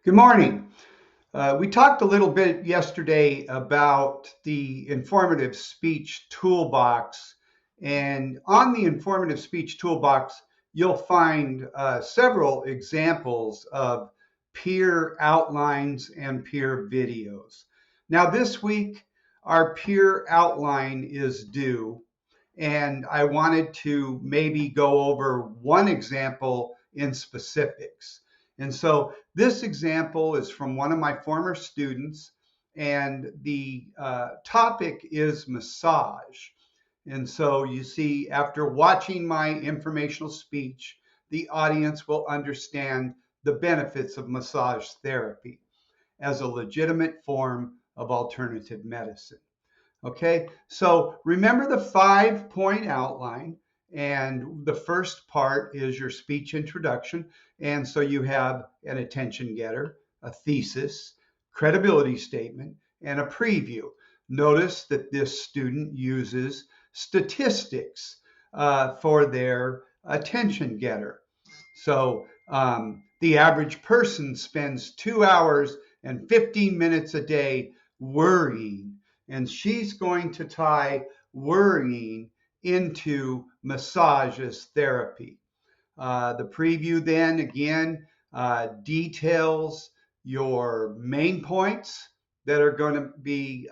Good morning. We talked a little bit yesterday about the informative speech toolbox. And on the informative speech toolbox, you'll find several examples of peer outlines and peer videos. Now, this week, our peer outline is due, and I wanted to maybe go over one example in specifics. And so this example is from one of my former students, and the topic is massage. And so you see, after watching my informational speech, the audience will understand the benefits of massage therapy as a legitimate form of alternative medicine. Okay, so remember the 5-point outline, and the first part is your speech introduction. And so you have an attention getter, a thesis, credibility statement, and a preview. Notice that this student uses statistics for their attention getter. So the average person spends 2 hours and 15 minutes a day worrying, and she's going to tie worrying into massage as therapy. The preview then again details your main points that are going to be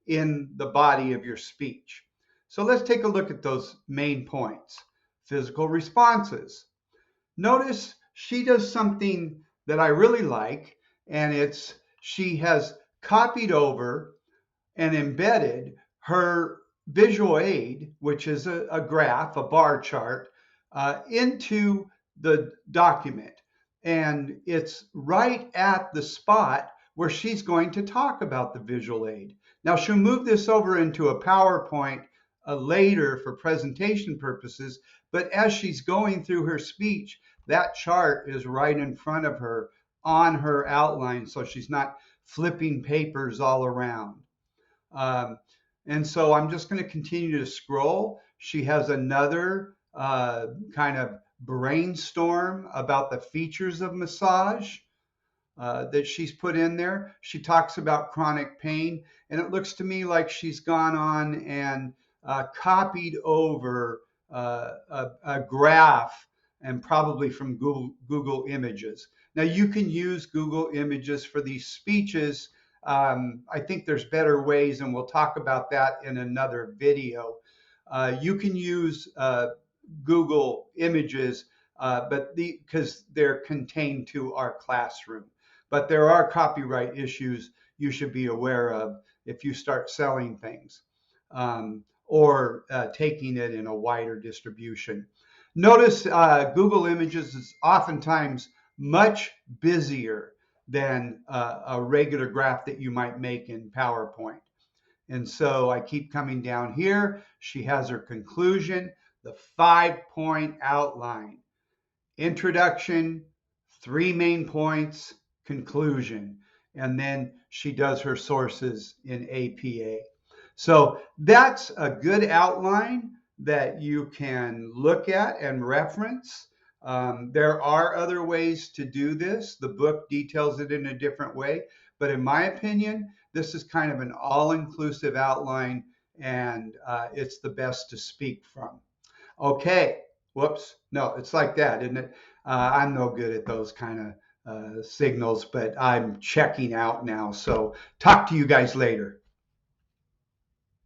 in the body of your speech. So let's take a look at those main points. Physical responses. Notice she does something that I really like, and it's she has copied over and embedded her visual aid, which is a graph, a bar chart, into the document. And it's right at the spot where she's going to talk about the visual aid. Now, she'll move this over into a PowerPoint later for presentation purposes, but as she's going through her speech, that chart is right in front of her on her outline, so she's not flipping papers all around. And so I'm just going to continue to scroll. She has another kind of brainstorm about the features of massage that she's put in there. She talks about chronic pain, and it looks to me like she's gone on and copied over a graph, and probably from Google Images. Now you can use Google Images for these speeches. I think there's better ways, and we'll talk about that in another video. You can use Google Images, but because they're contained to our classroom. But there are copyright issues you should be aware of if you start selling things or taking it in a wider distribution. Notice Google Images is oftentimes much busier than a regular graph that you might make in PowerPoint. And so I keep coming down here. She has her conclusion, the 5-point outline, introduction, 3 main points, conclusion, and then she does her sources in APA. So that's a good outline that you can look at and reference. There are other ways to do this. The book details it in a different way, but in my opinion, this is kind of an all-inclusive outline, and it's the best to speak from. Okay, whoops, no, it's like that, isn't it? I'm no good at those kind of signals, but I'm checking out now. So talk to you guys later.